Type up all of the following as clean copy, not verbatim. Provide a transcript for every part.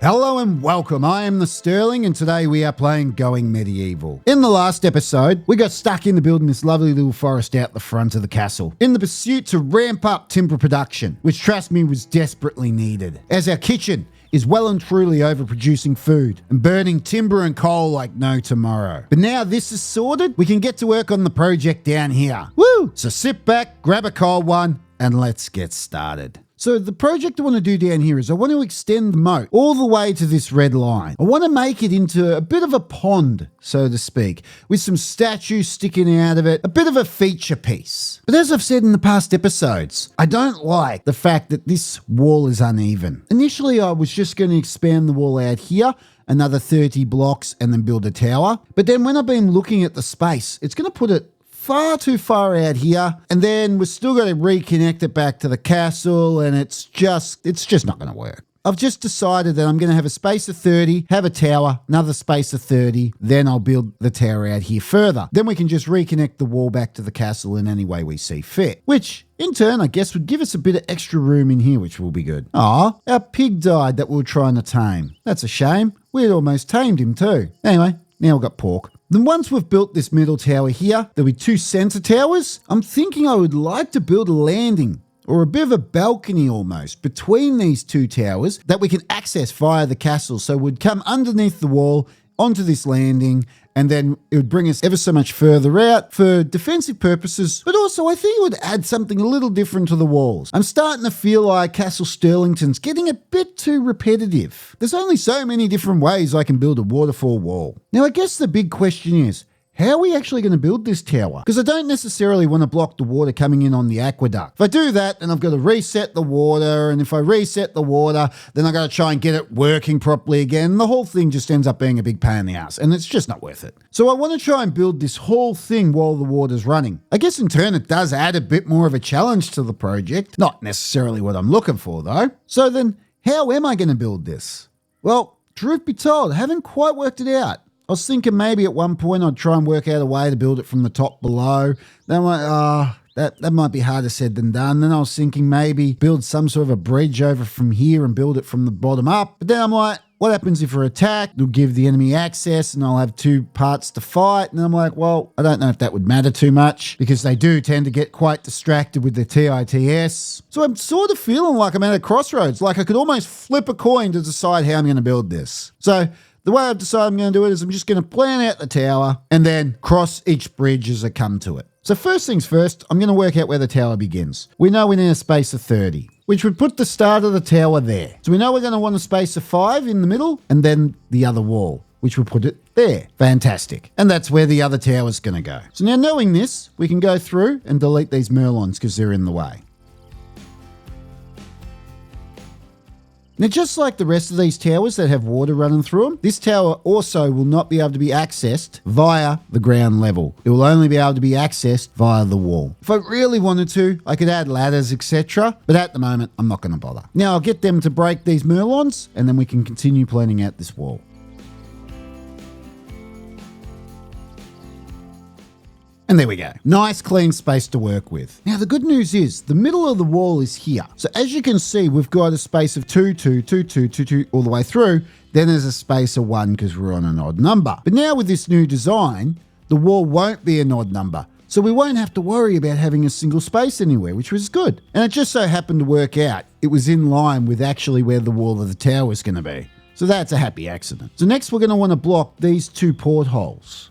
Hello and welcome, I am the Sterling and today we are playing Going Medieval. In the last episode, we got stuck into building this lovely little forest out the front of the castle in the pursuit to ramp up timber production, which trust me was desperately needed, as our kitchen is well and truly overproducing food and burning timber and coal like no tomorrow. But now this is sorted, we can get to work on the project down here. Woo! So sit back, grab a cold one, and let's get started. So the project I want to do down here is I want to extend the moat all the way to this red line. I want to make it into a bit of a pond, so to speak, with some statues sticking out of it, a bit of a feature piece. But as I've said in the past episodes, I don't like the fact that this wall is uneven. Initially, I was just going to expand the wall out here, another 30 blocks, and then build a tower. But then when I've been looking at the space, it's going to put it far too far out here, and then we're still going to reconnect it back to the castle, and it's just not going to work. I've just decided that I'm going to have a space of 30, have a tower, another space of 30, then I'll build the tower out here further. Then we can just reconnect the wall back to the castle in any way we see fit, which in turn, I guess, would give us a bit of extra room in here, which will be good. Aw, our pig died that we were trying to tame. That's a shame. We'd almost tamed him too. Anyway, now we've got pork. Then once we've built this middle tower here, there'll be two center towers. I'm thinking I would like to build a landing or a bit of a balcony almost between these two towers that we can access via the castle. So we'd come underneath the wall onto this landing, and then it would bring us ever so much further out for defensive purposes, but also I think it would add something a little different to the walls. I'm starting to feel like Castle Sterlington's getting a bit too repetitive. There's only so many different ways I can build a waterfall wall. Now I guess the big question is, how are we actually going to build this tower? Because I don't necessarily want to block the water coming in on the aqueduct. If I do that, then I've got to reset the water, and if I reset the water, then I've got to try and get it working properly again. The whole thing just ends up being a big pain in the ass, and it's just not worth it. So I want to try and build this whole thing while the water's running. I guess in turn it does add a bit more of a challenge to the project. Not necessarily what I'm looking for though. So then, how am I going to build this? Well, truth be told, I haven't quite worked it out. I was thinking maybe at one point I'd try and work out a way to build it from the top below. Then I'm like, that might be harder said than done. Then I was thinking maybe build some sort of a bridge over from here and build it from the bottom up. But then I'm like, what happens if we're attacked? It'll give the enemy access and I'll have two parts to fight. And I'm like, well, I don't know if that would matter too much because they do tend to get quite distracted with the TITS. So I'm sort of feeling like I'm at a crossroads, like I could almost flip a coin to decide how I'm going to build this. So the way I've decided I'm going to do it is I'm just going to plan out the tower and then cross each bridge as I come to it. So first things first, I'm going to work out where the tower begins. We know we need a space of 30, which would put the start of the tower there. So we know we're going to want a space of 5 in the middle and then the other wall, which will put it there. Fantastic. And that's where the other tower's going to go. So now knowing this, we can go through and delete these merlons because they're in the way. Now, just like the rest of these towers that have water running through them, this tower also will not be able to be accessed via the ground level. It will only be able to be accessed via the wall. If I really wanted to, I could add ladders, etc. But at the moment, I'm not going to bother. Now, I'll get them to break these merlons, and then we can continue planning out this wall. And there we go. Nice clean space to work with. Now the good news is the middle of the wall is here. So as you can see, we've got a space of 2, 2, 2, 2, 2, 2 all the way through. Then there's a space of 1 because we're on an odd number. But now with this new design, the wall won't be an odd number. So we won't have to worry about having a single space anywhere, which was good. And it just so happened to work out. It was in line with actually where the wall of the tower was going to be. So that's a happy accident. So next we're going to want to block these 2 portholes.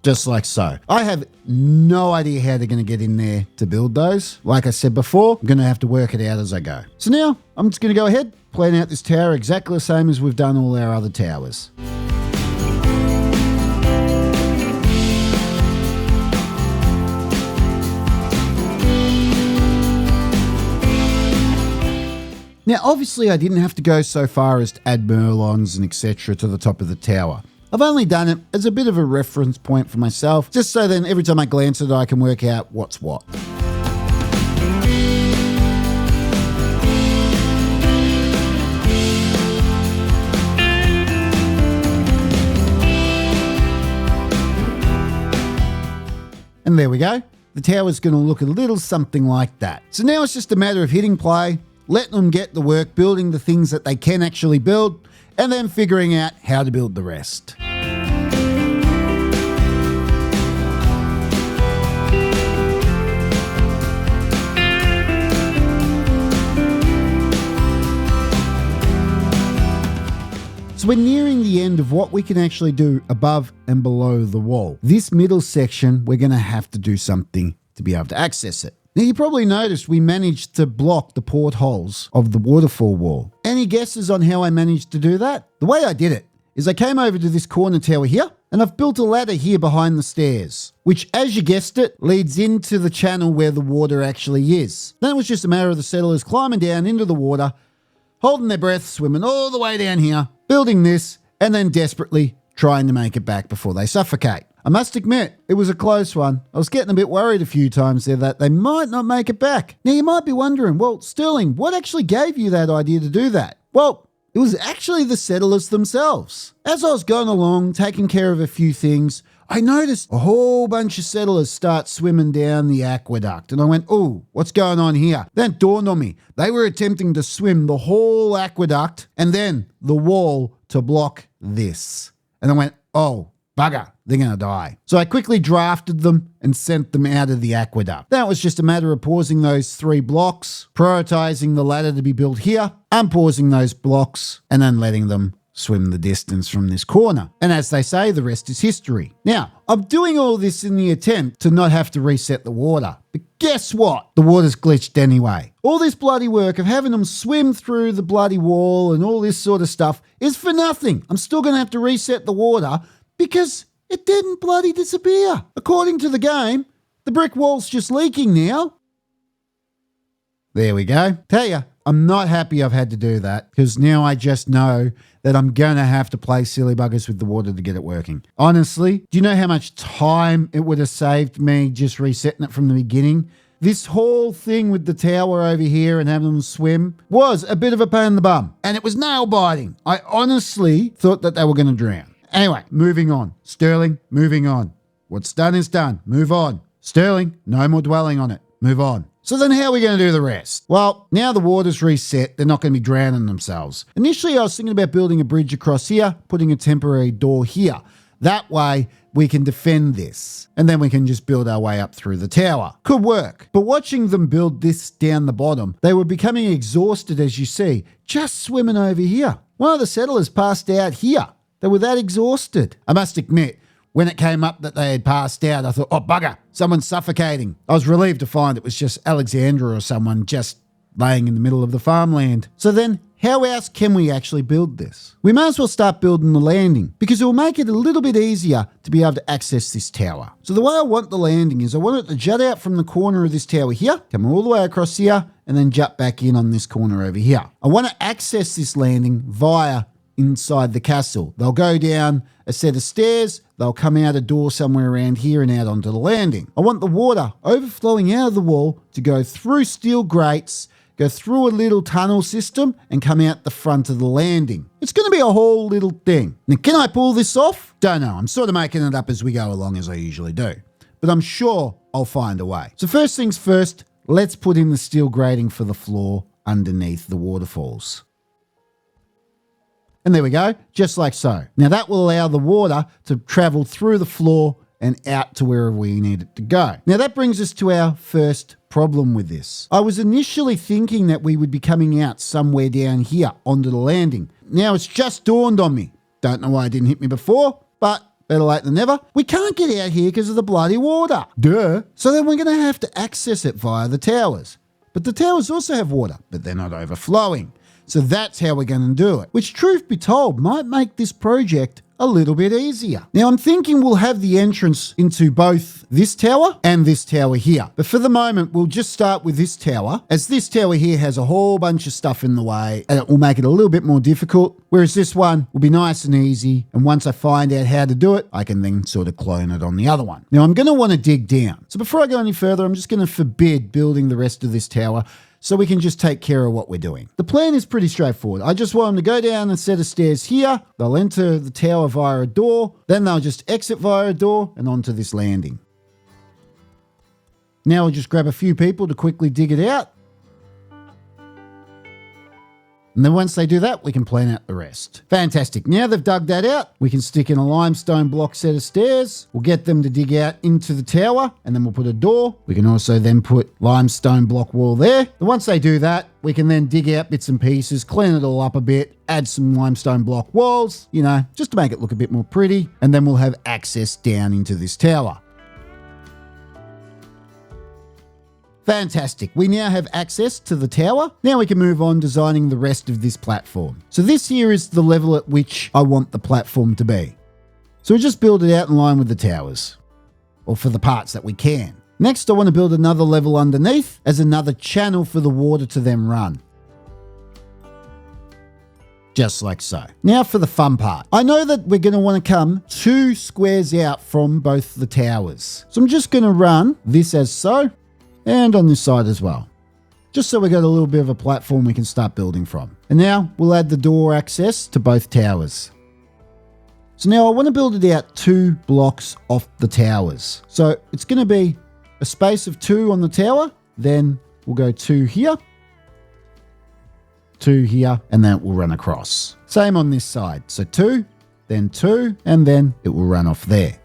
Just like so. I have no idea how they're going to get in there to build those. Like I said before, I'm going to have to work it out as I go. So now I'm just going to go ahead, plan out this tower exactly the same as we've done all our other towers. Now obviously I didn't have to go so far as to add merlons and etc. to the top of the tower. I've only done it as a bit of a reference point for myself, just so then every time I glance at it, I can work out what's what. And there we go. The tower's going to look a little something like that. So now it's just a matter of hitting play, letting them get to work building the things that they can actually build, and then figuring out how to build the rest. So we're nearing the end of what we can actually do above and below the wall. This middle section, we're going to have to do something to be able to access it. Now, you probably noticed we managed to block the portholes of the waterfall wall. Any guesses on how I managed to do that? The way I did it is I came over to this corner tower here, and I've built a ladder here behind the stairs, which, as you guessed it, leads into the channel where the water actually is. Then it was just a matter of the settlers climbing down into the water, holding their breath, swimming all the way down here, building this, and then desperately trying to make it back before they suffocate. I must admit, it was a close one. I was getting a bit worried a few times there that they might not make it back. Now, you might be wondering, well, Sterling, what actually gave you that idea to do that? Well, it was actually the settlers themselves. As I was going along, taking care of a few things, I noticed a whole bunch of settlers start swimming down the aqueduct. And I went, oh, what's going on here? Then it dawned on me. They were attempting to swim the whole aqueduct and then the wall to block this. And I went, oh, bugger, they're going to die. So I quickly drafted them and sent them out of the aqueduct. That was just a matter of pausing those 3 blocks, prioritizing the ladder to be built here, unpausing those blocks, and then letting them swim the distance from this corner. And as they say, the rest is history. Now, I'm doing all this in the attempt to not have to reset the water. But guess what? The water's glitched anyway. All this bloody work of having them swim through the bloody wall and all this sort of stuff is for nothing. I'm still going to have to reset the water because it didn't bloody disappear. According to the game, the brick wall's just leaking now. There we go. Tell ya, I'm not happy I've had to do that because now I just know that I'm going to have to play silly buggers with the water to get it working. Honestly, do you know how much time it would have saved me just resetting it from the beginning? This whole thing with the tower over here and having them swim was a bit of a pain in the bum. And it was nail biting. I honestly thought that they were going to drown. Anyway, moving on. Sterling, moving on. What's done is done. Move on. Sterling, no more dwelling on it. Move on. So then how are we going to do the rest? Well, now the water's reset, they're not going to be drowning themselves. Initially, I was thinking about building a bridge across here, putting a temporary door here. That way, we can defend this. And then we can just build our way up through the tower. Could work. But watching them build this down the bottom, they were becoming exhausted, as you see, just swimming over here. One of the settlers passed out here. They were that exhausted. I must admit, when it came up that they had passed out, I thought, oh, bugger, someone's suffocating. I was relieved to find it was just Alexandra or someone just laying in the middle of the farmland. So then, how else can we actually build this? We may as well start building the landing because it will make it a little bit easier to be able to access this tower. So the way I want the landing is I want it to jut out from the corner of this tower here, come all the way across here, and then jut back in on this corner over here. I want to access this landing via inside the castle. They'll go down a set of stairs, they'll come out a door somewhere around here and out onto the landing. I want the water overflowing out of the wall to go through steel grates, go through a little tunnel system and come out the front of the landing. It's going to be a whole little thing. Now, can I pull this off? Don't know. I'm sort of making it up as we go along, as I usually do. But I'm sure I'll find a way. So first things first, let's put in the steel grating for the floor underneath the waterfalls. And there we go, just like so. Now that will allow the water to travel through the floor and out to wherever we need it to go. Now that brings us to our first problem with this. I was initially thinking that we would be coming out somewhere down here onto the landing. Now it's just dawned on me. Don't know why it didn't hit me before, but better late than never. We can't get out here because of the bloody water. Duh. So then we're going to have to access it via the towers. But the towers also have water, but they're not overflowing. So that's how we're going to do it, which truth be told might make this project a little bit easier. Now I'm thinking we'll have the entrance into both this tower and this tower here. But for the moment, we'll just start with this tower, as this tower here has a whole bunch of stuff in the way and it will make it a little bit more difficult. Whereas this one will be nice and easy. And once I find out how to do it, I can then sort of clone it on the other one. Now I'm going to want to dig down. So before I go any further, I'm just going to forbid building the rest of this tower so we can just take care of what we're doing. The plan is pretty straightforward. I just want them to go down a set of stairs here. They'll enter the tower via a door. Then they'll just exit via a door and onto this landing. Now we'll just grab a few people to quickly dig it out. And then once they do that, we can plan out the rest. Fantastic. Now they've dug that out, we can stick in a limestone block set of stairs. We'll get them to dig out into the tower, and then we'll put a door. We can also then put limestone block wall there. And once they do that, we can then dig out bits and pieces, clean it all up a bit, add some limestone block walls, just to make it look a bit more pretty. And then we'll have access down into this tower. Fantastic. We now have access to the tower. Now we can move on designing the rest of this platform. So this here is the level at which I want the platform to be. So we just build it out in line with the towers, or for the parts that we can. Next, I want to build another level underneath as another channel for the water to then run. Just like so. Now for the fun part. I know that we're going to want to come 2 squares out from both the towers. So I'm just going to run this as so, and on this side as well. Just so we got a little bit of a platform we can start building from. And now we'll add the door access to both towers. So now I want to build it out 2 blocks off the towers. So it's going to be a space of 2 on the tower, then we'll go 2 here, 2 here, and then it will run across. Same on this side. So 2, then 2, and then it will run off there.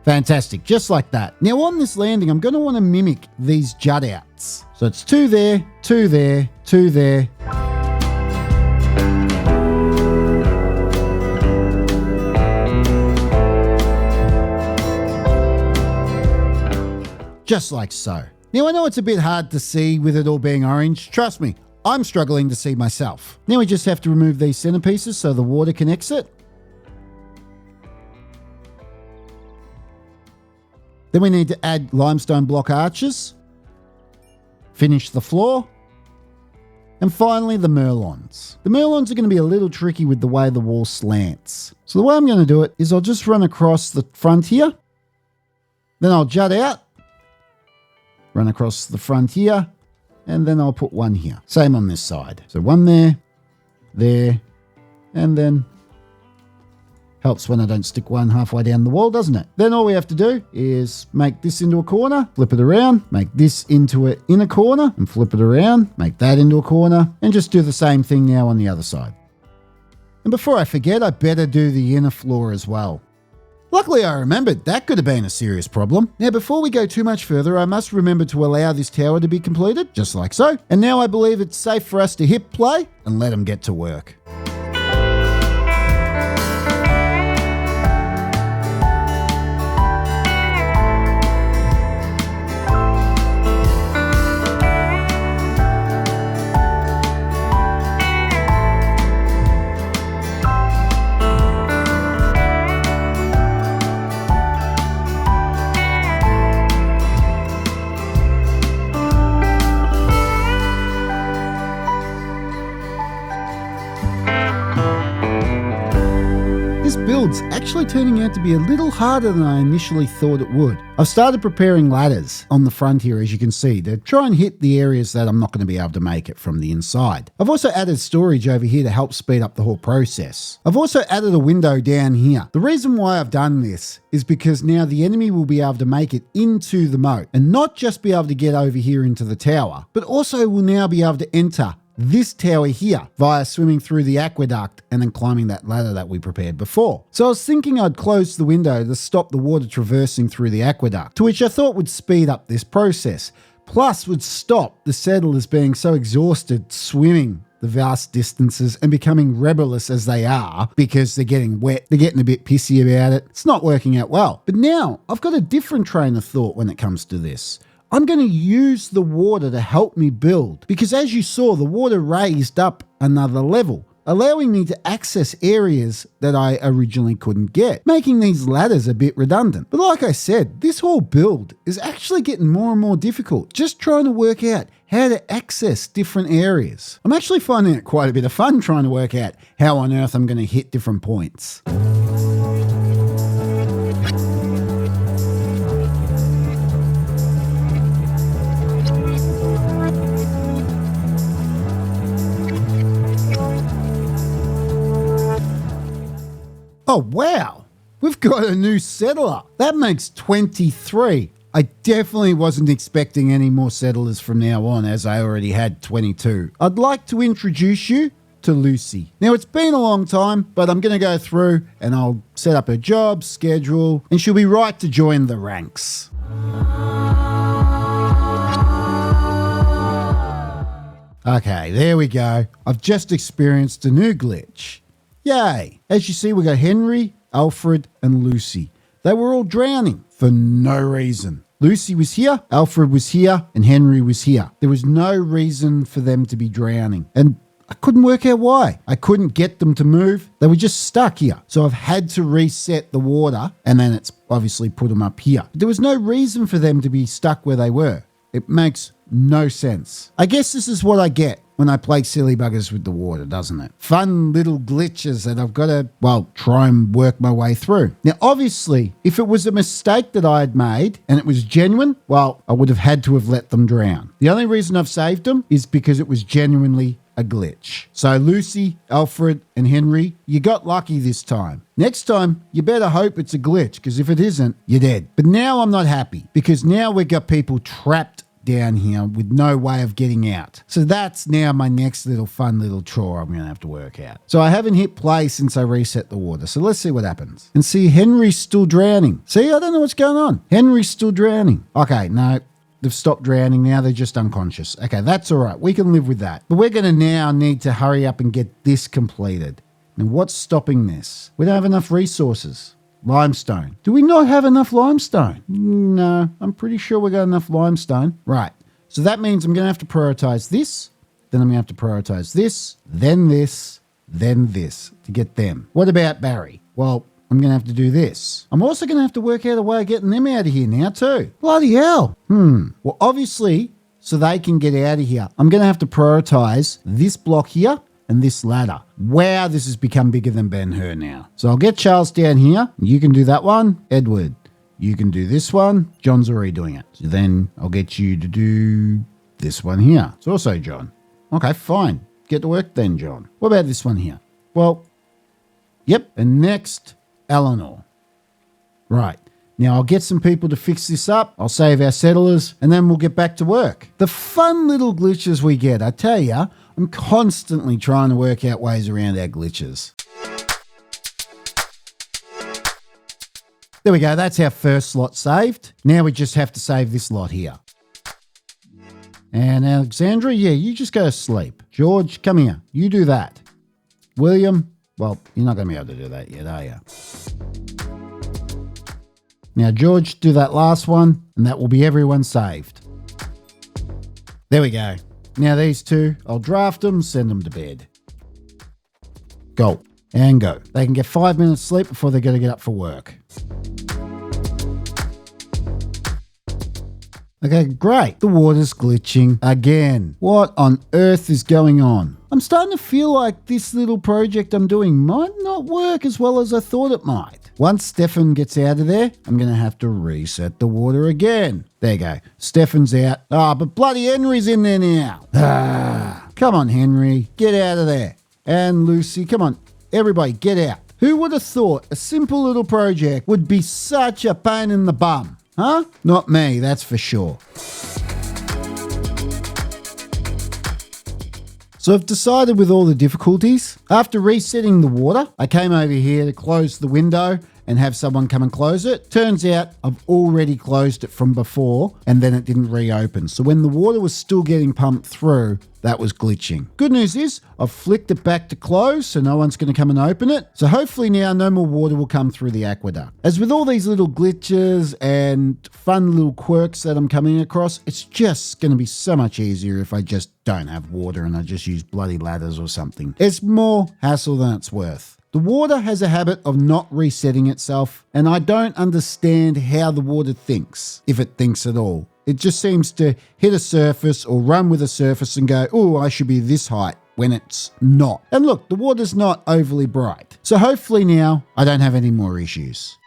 Fantastic, just like that. Now on this landing, I'm going to want to mimic these jut outs. So it's 2 there, 2 there, 2 there. Just like so. Now I know it's a bit hard to see with it all being orange. Trust me, I'm struggling to see myself. Now we just have to remove these centerpieces so the water can exit. Then we need to add limestone block arches, finish the floor, and finally the merlons. The merlons are going to be a little tricky with the way the wall slants. So the way I'm going to do it is I'll just run across the front here, then I'll jut out, run across the front here, and then I'll put one here. Same on this side. So one there, and then helps when I don't stick one halfway down the wall, doesn't it? Then all we have to do is make this into a corner, flip it around, make this into an inner corner, and flip it around, make that into a corner, and just do the same thing now on the other side. And before I forget, I better do the inner floor as well. Luckily I remembered, that could have been a serious problem. Now before we go too much further, I must remember to allow this tower to be completed, just like so. And now I believe it's safe for us to hit play and let them get to work. Build's actually turning out to be a little harder than I initially thought it would. I've started preparing ladders on the front here, as you can see, to try and hit the areas that I'm not going to be able to make it from the inside. I've also added storage over here to help speed up the whole process. I've also added a window down here. The reason why I've done this is because now the enemy will be able to make it into the moat and not just be able to get over here into the tower, but also will now be able to enter this tower here via swimming through the aqueduct and then climbing that ladder that we prepared before. So I was thinking I'd close the window to stop the water traversing through the aqueduct, to which I thought would speed up this process, plus would stop the settlers being so exhausted swimming the vast distances and becoming rebellious as they are because they're getting wet, they're getting a bit pissy about it. It's not working out well. But now I've got a different train of thought when it comes to this. I'm going to use the water to help me build, because as you saw, the water raised up another level, allowing me to access areas that I originally couldn't get, making these ladders a bit redundant. But like I said, this whole build is actually getting more and more difficult, just trying to work out how to access different areas. I'm actually finding it quite a bit of fun trying to work out how on earth I'm going to hit different points. Oh, wow. we've got a new settler. That makes 23. I definitely wasn't expecting any more settlers from now on, as I already had 22. I'd like to introduce you to Lucy. Now, it's been a long time, but I'm going to go through and I'll set up her job, schedule, and she'll be right to join the ranks. Okay, there we go. I've just experienced a new glitch. Yay! As you see, we got Henry, Alfred, and Lucy. They were all drowning for no reason. Lucy was here, Alfred was here, and Henry was here. There was no reason for them to be drowning. And I couldn't work out why. I couldn't get them to move. They were just stuck here. So I've had to reset the water, and then it's obviously put them up here. But there was no reason for them to be stuck where they were. It makes no sense. I guess this is what I get when I play silly buggers with the water, doesn't it? Fun little glitches that I've got to, try and work my way through. Now, obviously, if it was a mistake that I had made and it was genuine, I would have had to have let them drown. The only reason I've saved them is because it was genuinely a glitch. So Lucy, Alfred, and Henry, you got lucky this time. Next time, you better hope it's a glitch, because if it isn't, you're dead. But now I'm not happy, because now we've got people trapped down here with no way of getting out. So that's now my next fun little chore I'm going to have to work out. So I haven't hit play since I reset the water. So let's see what happens. And see, Henry's still drowning. See, I don't know what's going on. Henry's still drowning. Okay, no, they've stopped drowning now. They're just unconscious. Okay, that's all right. We can live with that. But we're going to now need to hurry up and get this completed. Now, what's stopping this? We don't have enough resources. Limestone. Do we not have enough limestone? No, I'm pretty sure we got enough limestone. Right. So that means I'm going to have to prioritize this, then I'm going to have to prioritize this, then this to get them. What about Barry? Well, I'm going to have to do this. I'm also going to have to work out a way of getting them out of here now too. Bloody hell. Well, obviously, so they can get out of here, I'm going to have to prioritize this block here and this ladder. Wow, this has become bigger than Ben-Hur now. So I'll get Charles down here. You can do that one. Edward, you can do this one. John's already doing it. So then I'll get you to do this one here. It's also John. Okay, fine. Get to work then, John. What about this one here? Well, yep. And next, Elenor. Right. Now I'll get some people to fix this up. I'll save our settlers and then we'll get back to work. The fun little glitches we get, I tell ya, I'm constantly trying to work out ways around our glitches. There we go. That's our first slot saved. Now we just have to save this lot here. And Alexandra, yeah, you just go to sleep. George, come here. You do that. William, well, you're not going to be able to do that yet, are you? Now, George, do that last one, and that will be everyone saved. There we go. Now these two, I'll draft them, send them to bed. Go. And go. They can get 5 minutes sleep before they're going to get up for work. Okay, great. The water's glitching again. What on earth is going on? I'm starting to feel like this little project I'm doing might not work as well as I thought it might. Once Stefan gets out of there, I'm going to have to reset the water again. There you go. Stefan's out. But bloody Henry's in there now. Come on, Henry. Get out of there. And Lucy, come on. Everybody, get out. Who would have thought a simple little project would be such a pain in the bum? Huh? Not me, that's for sure. So I've decided with all the difficulties, after resetting the water, I came over here to close the window and have someone come and close it. Turns out I've already closed it from before and then it didn't reopen. So when the water was still getting pumped through, that was glitching. Good news is I've flicked it back to close so no one's going to come and open it. So hopefully now no more water will come through the aqueduct. As with all these little glitches and fun little quirks that I'm coming across, it's just going to be so much easier if I just don't have water and I just use bloody ladders or something. It's more hassle than it's worth. The water has a habit of not resetting itself, and I don't understand how the water thinks, if it thinks at all. It just seems to hit a surface or run with a surface and go, oh, I should be this height, when it's not. And look, the water's not overly bright. So hopefully now I don't have any more issues.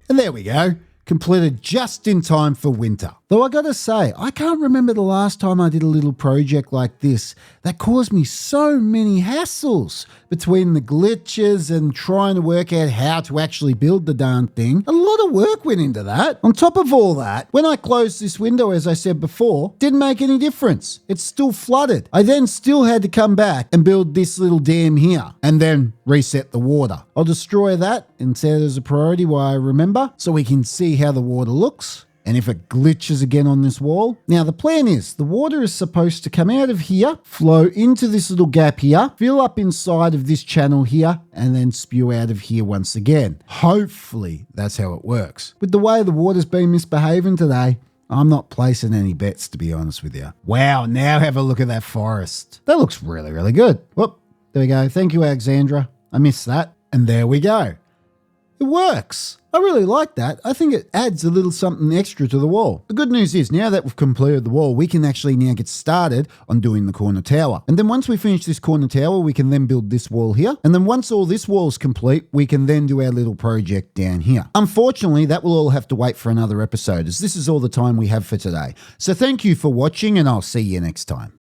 And there we go. Completed just in time for winter. Though I gotta say, I can't remember the last time I did a little project like this that caused me so many hassles between the glitches and trying to work out how to actually build the darn thing. A lot of work went into that. On top of all that, when I closed this window, as I said before, didn't make any difference. It's still flooded. I then still had to come back and build this little dam here and then reset the water. I'll destroy that and set it as a priority while I remember so we can see how the water looks. And if it glitches again on this wall. Now the plan is the water is supposed to come out of here, flow into this little gap here, fill up inside of this channel here, and then spew out of here once again. Hopefully that's how it works. With the way the water's been misbehaving today, I'm not placing any bets, to be honest with you. Wow, now have a look at that forest. That looks really, really good. Whoop, there we go. Thank you, Alexandra. I missed that. And there we go. It works. I really like that. I think it adds a little something extra to the wall. The good news is now that we've completed the wall, we can actually now get started on doing the corner tower. And then once we finish this corner tower, we can then build this wall here. And then once all this wall is complete, we can then do our little project down here. Unfortunately, that will all have to wait for another episode, as this is all the time we have for today. So thank you for watching, and I'll see you next time.